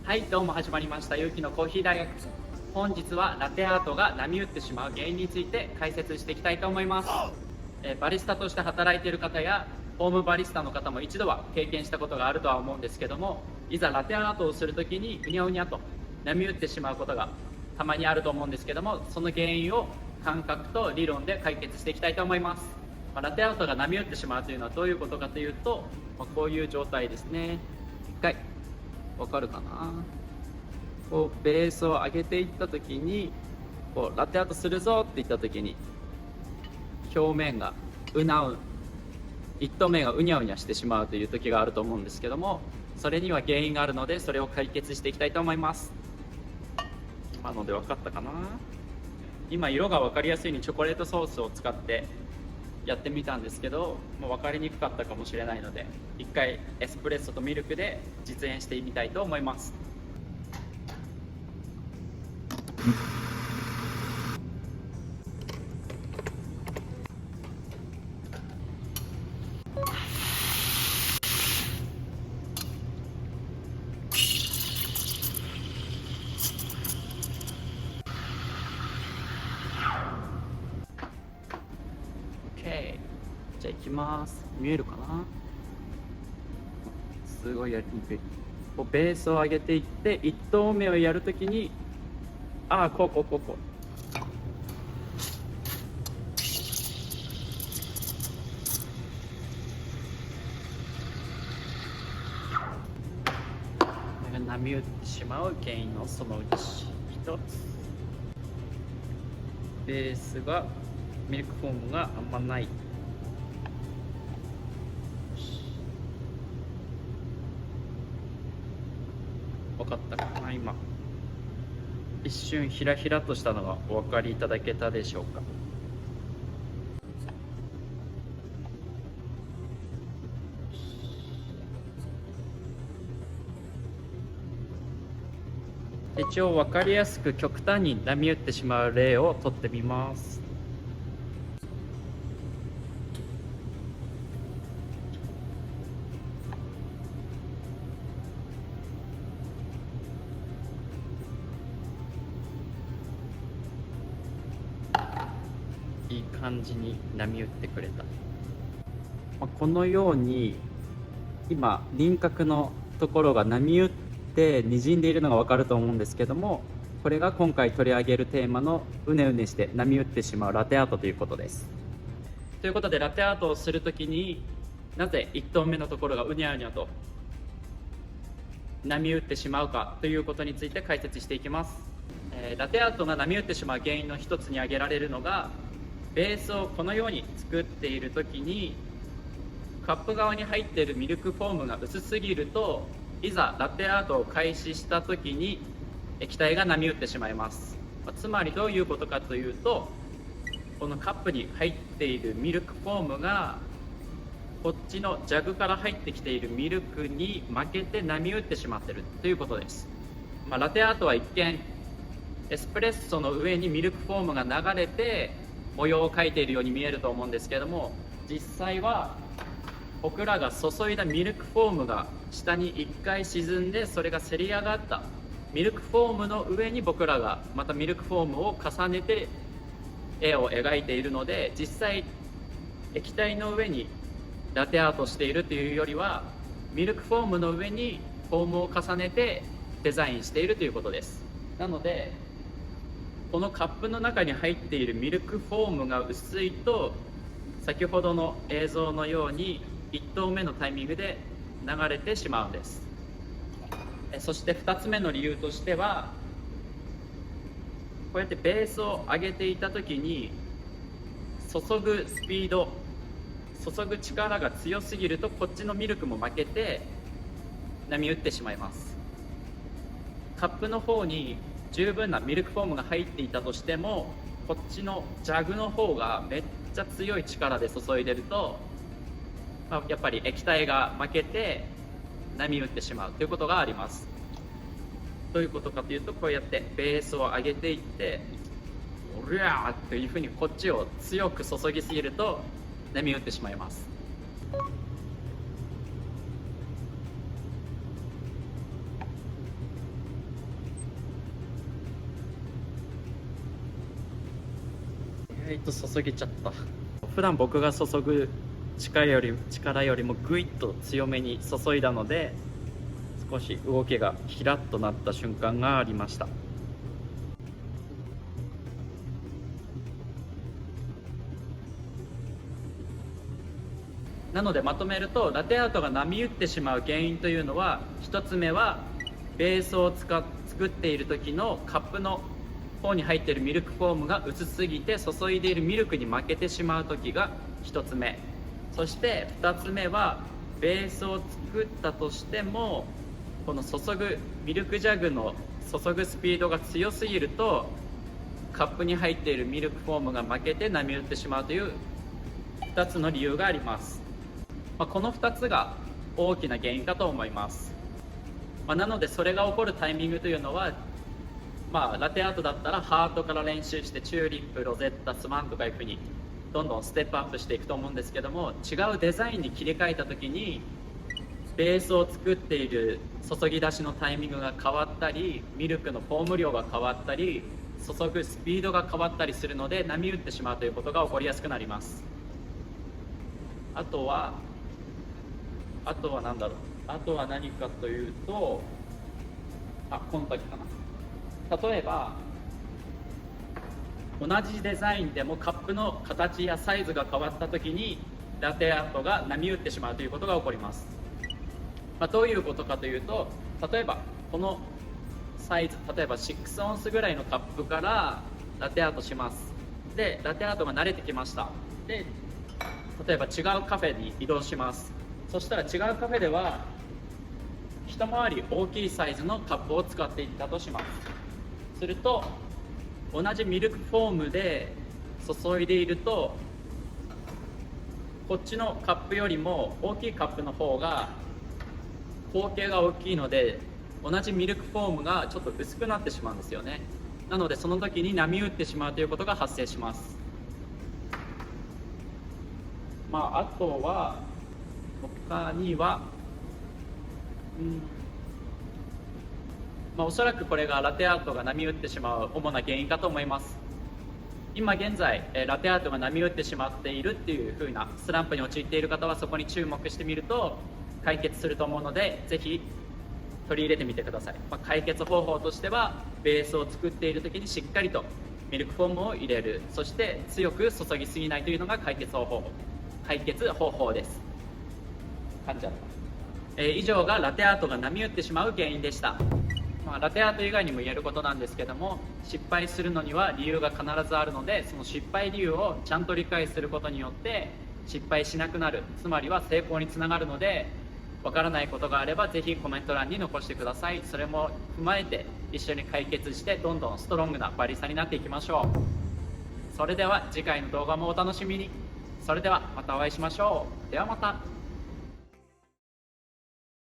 はい、どうも始まりました。ゆうきのコーヒー大学。本日はラテアートが波打ってしまう原因について解説していきたいと思います。バリスタとして働いている方やホームバリスタの方も一度は経験したことがあるとは思うんですけども、いざラテアートをするときにうにゃうにゃと波打ってしまうことがたまにあると思うんですけども、その原因を感覚と理論で解決していきたいと思います。ラテアートが波打ってしまうというのはどういうことかというと、こういう状態ですね。一回わかるかな。こうベースを上げていった時に、こうラテアートするぞって言った時に表面が一等面がうにゃうにゃしてしまうという時があると思うんですけども、それには原因があるので、それを解決していきたいと思います。今ので分かったかな。今色が分かりやすいようにチョコレートソースを使ってやってみたんですけど、もう分かりにくかったかもしれないので、一回エスプレッソとミルクで実演してみたいと思います。OK、 じゃあいきます。見えるかな。すごいやりにくい。こうベースを上げていって1投目をやるときに、こう波打ってしまう原因のそのうち1つ、ベースがミルクフォームがあんまない。分かったかな。今一瞬ひらひらとしたのがお分かりいただけたでしょうか。一応分かりやすく極端に波打ってしまう例をとってみます。いい感じに波打ってくれた。このように今輪郭のところが波打って滲んでいるのが分かると思うんですけども、これが今回取り上げるテーマのうねうねして波打ってしまうラテアートということです。ということで、ラテアートをするときになぜ1投目のところがうにゃうにゃと波打ってしまうかということについて解説していきます。ラテアートが波打ってしまう原因の一つに挙げられるのが、ベースをこのように作っているときにカップ側に入っているミルクフォームが薄すぎると、いざラテアートを開始したときに液体が波打ってしまいます。つまりどういうことかというと、このカップに入っているミルクフォームがこっちのジャグから入ってきているミルクに負けて波打ってしまっているということです。ラテアートは一見エスプレッソの上にミルクフォームが流れて模様を描いているように見えると思うんですけれども、実際は僕らが注いだミルクフォームが下に1回沈んで、それがせり上がったミルクフォームの上に僕らがまたミルクフォームを重ねて絵を描いているので、実際液体の上にラテアートしているというよりは、ミルクフォームの上にフォームを重ねてデザインしているということです。なのでこのカップの中に入っているミルクフォームが薄いと、先ほどの映像のように1投目のタイミングで流れてしまうんです。そして2つ目の理由としては、こうやってベースを上げていた時に注ぐスピード、注ぐ力が強すぎると、こっちのミルクも負けて波打ってしまいます。カップの方に十分なミルクフォームが入っていたとしても、こっちのジャグの方がめっちゃ強い力で注いでると、やっぱり液体が負けて波打ってしまうということがあります。どういうことかというと、こうやってベースを上げていって、おりゃーというふうにこっちを強く注ぎすぎると波打ってしまいます。意外と注げちゃった。普段僕が注ぐ力よりもぐいっと強めに注いだので、少し動きがひらっとなった瞬間がありました。なのでまとめると、ラテアートが波打ってしまう原因というのは、1つ目はベースを作っている時のカップの方に入っているミルクフォームが薄すぎて注いでいるミルクに負けてしまう時が1つ目。そして2つ目は、ベースを作ったとしてもこの注ぐミルクジャグの注ぐスピードが強すぎると、カップに入っているミルクフォームが負けて波打ってしまうという2つの理由があります。この2つが大きな原因かと思います。なのでそれが起こるタイミングというのは、ラテアートだったらハートから練習してチューリップ、ロゼッタ、スワンとかいうふうにどんどんステップアップしていくと思うんですけども、違うデザインに切り替えた時にベースを作っている注ぎ出しのタイミングが変わったり、ミルクのフォーム量が変わったり、注ぐスピードが変わったりするので波打ってしまうということが起こりやすくなります。あとは何だろう、あとは何かというと、この時かな。例えば同じデザインでもカップの形やサイズが変わった時にラテアートが波打ってしまうということが起こります。どういうことかというと、例えばこのサイズ、例えば6オンスぐらいのカップからラテアートします。でラテアートが慣れてきました。で例えば違うカフェに移動します。そしたら違うカフェでは一回り大きいサイズのカップを使っていったとします。すると同じミルクフォームで注いでいると、こっちのカップよりも大きいカップの方が口径が大きいので、同じミルクフォームがちょっと薄くなってしまうんですよね。なのでその時に波打ってしまうということが発生します。あとは他にはおそらくこれがラテアートが波打ってしまう主な原因かと思います。今現在ラテアートが波打ってしまっているっていう風なスランプに陥っている方は、そこに注目してみると解決すると思うので、ぜひ取り入れてみてください。解決方法としては、ベースを作っている時にしっかりとミルクフォームを入れる、そして強く注ぎすぎないというのが解決方法です。噛んじゃった。以上がラテアートが波打ってしまう原因でした。ラテアート以外にも言えることなんですけども、失敗するのには理由が必ずあるので、その失敗理由をちゃんと理解することによって失敗しなくなる、つまりは成功につながるので、わからないことがあればぜひコメント欄に残してください。それも踏まえて一緒に解決して、どんどんストロングなバリスタになっていきましょう。それでは次回の動画もお楽しみに。それではまたお会いしましょう。ではまた。